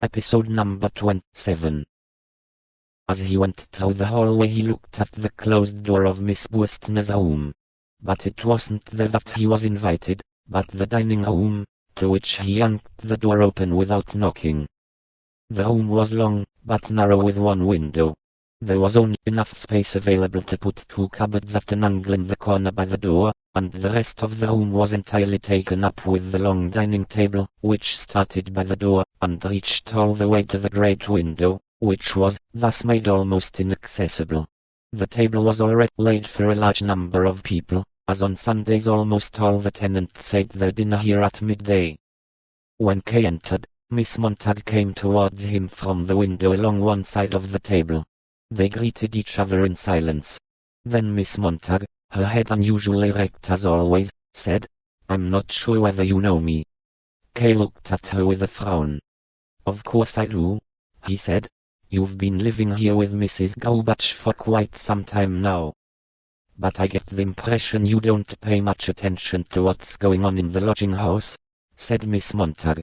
Episode number 27. As he went through the hallway he looked at the closed door of Miss Buestner's room. But it wasn't there that he was invited, but the dining room, to which he yanked the door open without knocking. The room was long, but narrow with one window. There was only enough space available to put two cupboards at an angle in the corner by the door, and the rest of the room was entirely taken up with the long dining table, which started by the door, and reached all the way to the great window, which was, thus made almost inaccessible. The table was already laid for a large number of people, as on Sundays almost all the tenants ate their dinner here at midday. When Kay entered, Miss Montag came towards him from the window along one side of the table. They greeted each other in silence. Then Miss Montag, her head unusually erect as always, said, "I'm not sure whether you know me." Kay looked at her with a frown. "Of course I do," he said. "You've been living here with Mrs. Gaubach for quite some time now. But I get the impression you don't pay much attention to what's going on in the lodging house," said Miss Montag.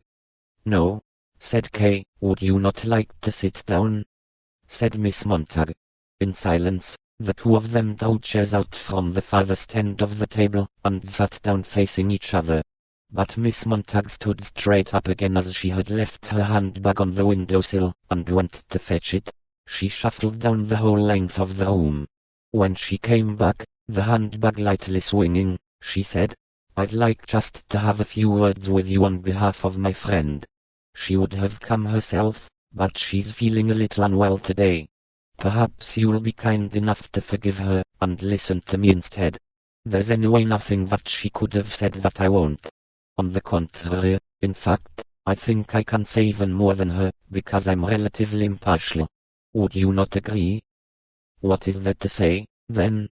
"No," said Kay. "Would you not like to sit down?" said Miss Montag. In silence, the two of them drew chairs out from the farthest end of the table, and sat down facing each other. But Miss Montag stood straight up again as she had left her handbag on the windowsill, and went to fetch it. She shuffled down the whole length of the room. When she came back, the handbag lightly swinging, she said, "I'd like just to have a few words with you on behalf of my friend." She would have come herself, but she's feeling a little unwell today. Perhaps you'll be kind enough to forgive her, and listen to me instead. There's anyway nothing that she could have said that I won't. On the contrary, in fact, I think I can say even more than her, because I'm relatively impartial. Would you not agree? "What is there to say, then?"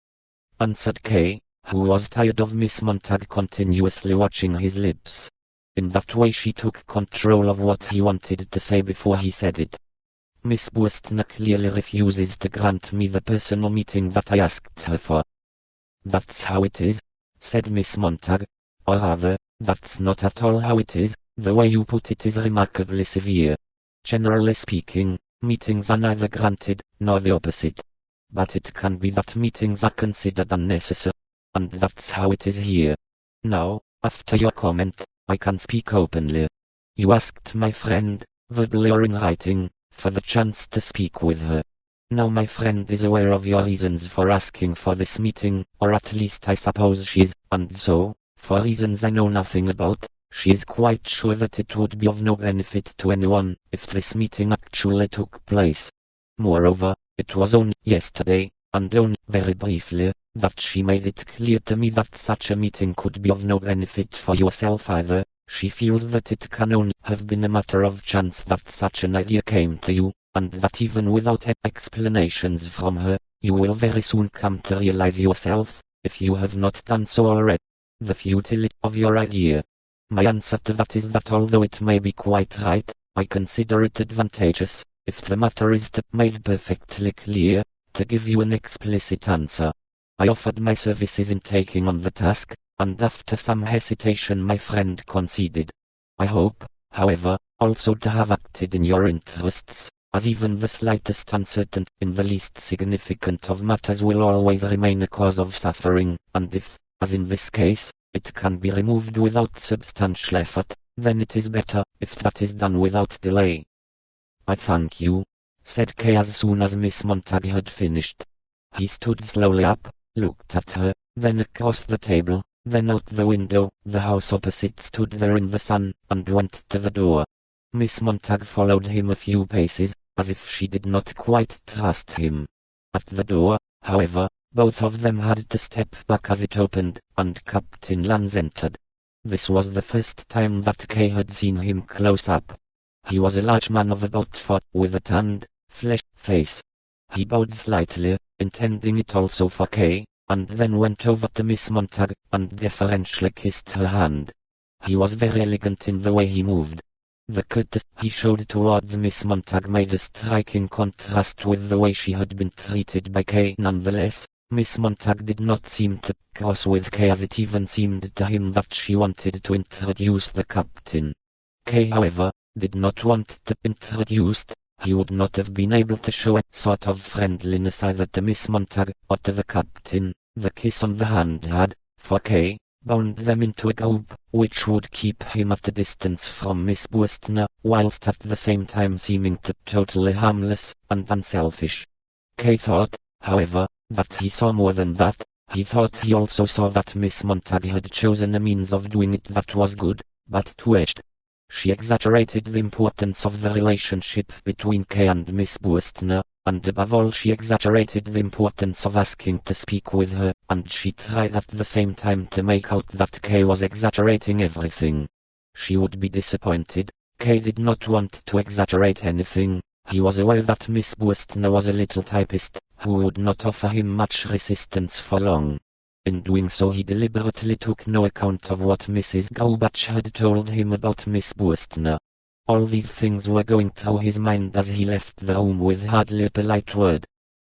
answered Kay, who was tired of Miss Montag continuously watching his lips. In that way she took control of what he wanted to say before he said it. "Miss Buestner clearly refuses to grant me the personal meeting that I asked her for." "That's how it is," said Miss Montag. "Or rather, that's not at all how it is. The way you put it is remarkably severe. Generally speaking, meetings are neither granted, nor the opposite. But it can be that meetings are considered unnecessary. And that's how it is here. Now, after your comment, I can speak openly. You asked my friend, verbally or in writing, for the chance to speak with her. Now my friend is aware of your reasons for asking for this meeting, or at least I suppose she is, and so, for reasons I know nothing about, she is quite sure that it would be of no benefit to anyone, if this meeting actually took place. Moreover, it was only yesterday, and only very briefly, that she made it clear to me that such a meeting could be of no benefit for yourself either. She feels that it can only have been a matter of chance that such an idea came to you, and that even without explanations from her, you will very soon come to realize yourself, if you have not done so already, the futility of your idea. My answer to that is that although it may be quite right, I consider it advantageous, if the matter is made perfectly clear, to give you an explicit answer. I offered my services in taking on the task, and after some hesitation my friend conceded. I hope, however, also to have acted in your interests, as even the slightest uncertainty in the least significant of matters will always remain a cause of suffering, and if, as in this case, it can be removed without substantial effort, then it is better, if that is done without delay." "I thank you," said Kay as soon as Miss Montag had finished. He stood slowly up, looked at her, then across the table, then out the window. The house opposite stood there in the sun, and went to the door. Miss Montag followed him a few paces, as if she did not quite trust him. At the door, however, both of them had to step back as it opened, and Captain Lanz entered. This was the first time that Kay had seen him close up. He was a large man of about 40, with a tanned, fleshy face. He bowed slightly, intending it also for Kay, and then went over to Miss Montag, and deferentially kissed her hand. He was very elegant in the way he moved. The courtesy he showed towards Miss Montag made a striking contrast with the way she had been treated by Kay. Nonetheless, Miss Montag did not seem to cross with Kay, as it even seemed to him that she wanted to introduce the captain. Kay, however, did not want to be introduced, he would not have been able to show a sort of friendliness either to Miss Montag or to the captain. The kiss on the hand had, for Kay, bound them into a group, which would keep him at a distance from Miss Buestner, whilst at the same time seeming to totally harmless and unselfish. Kay thought, however, that he saw more than that. He thought he also saw that Miss Montag had chosen a means of doing it that was good, but two-edged. She exaggerated the importance of the relationship between Kay and Miss Buestner, and above all she exaggerated the importance of asking to speak with her, and she tried at the same time to make out that Kay was exaggerating everything. She would be disappointed. Kay did not want to exaggerate anything. He was aware that Miss Buestner was a little typist, who would not offer him much resistance for long. In doing so he deliberately took no account of what Mrs. Gaubach had told him about Miss Buestner. All these things were going through his mind as he left the room with hardly a polite word.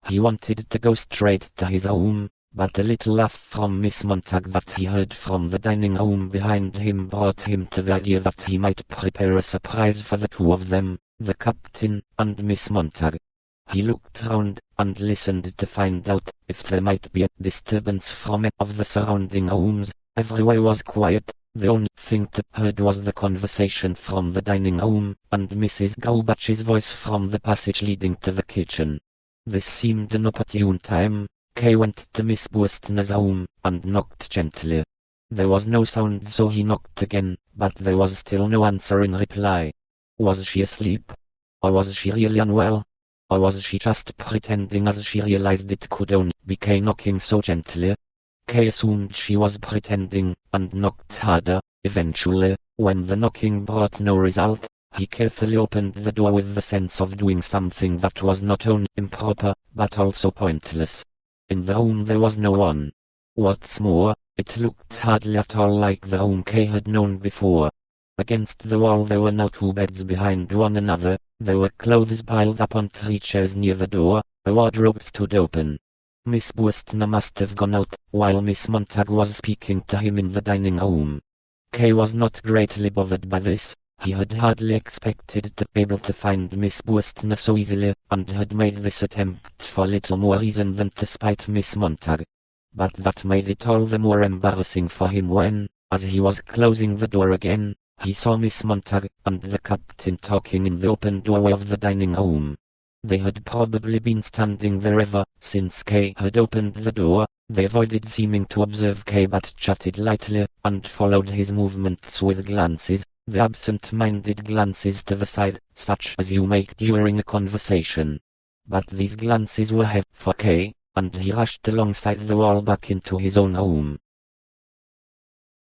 He wanted to go straight to his room, but a little laugh from Miss Montag that he heard from the dining room behind him brought him to the idea that he might prepare a surprise for the two of them, the captain and Miss Montag. He looked round, and listened to find out if there might be a disturbance from any of the surrounding rooms. Everywhere was quiet. The only thing to be heard was the conversation from the dining room, and Mrs. Gaubach's voice from the passage leading to the kitchen. This seemed an opportune time. Kay went to Miss Buestner's room, and knocked gently. There was no sound, so he knocked again, but there was still no answer in reply. Was she asleep? Or was she really unwell? Or was she just pretending as she realized it could only be Kay knocking so gently? Kay assumed she was pretending, and knocked harder. Eventually, when the knocking brought no result, he carefully opened the door with the sense of doing something that was not only improper, but also pointless. In the room there was no one. What's more, it looked hardly at all like the room Kay had known before. Against the wall there were now two beds behind one another. There were clothes piled up on 3 chairs near the door. A wardrobe stood open. Miss Buestner must have gone out, while Miss Montag was speaking to him in the dining room. Kay was not greatly bothered by this. He had hardly expected to be able to find Miss Buestner so easily, and had made this attempt for little more reason than to spite Miss Montag. But that made it all the more embarrassing for him when, as he was closing the door again, he saw Miss Montag and the captain talking in the open doorway of the dining room. They had probably been standing there ever since Kay had opened the door. They avoided seeming to observe Kay but chatted lightly, and followed his movements with glances, the absent-minded glances to the side, such as you make during a conversation. But these glances were heavy for Kay, and he rushed alongside the wall back into his own room.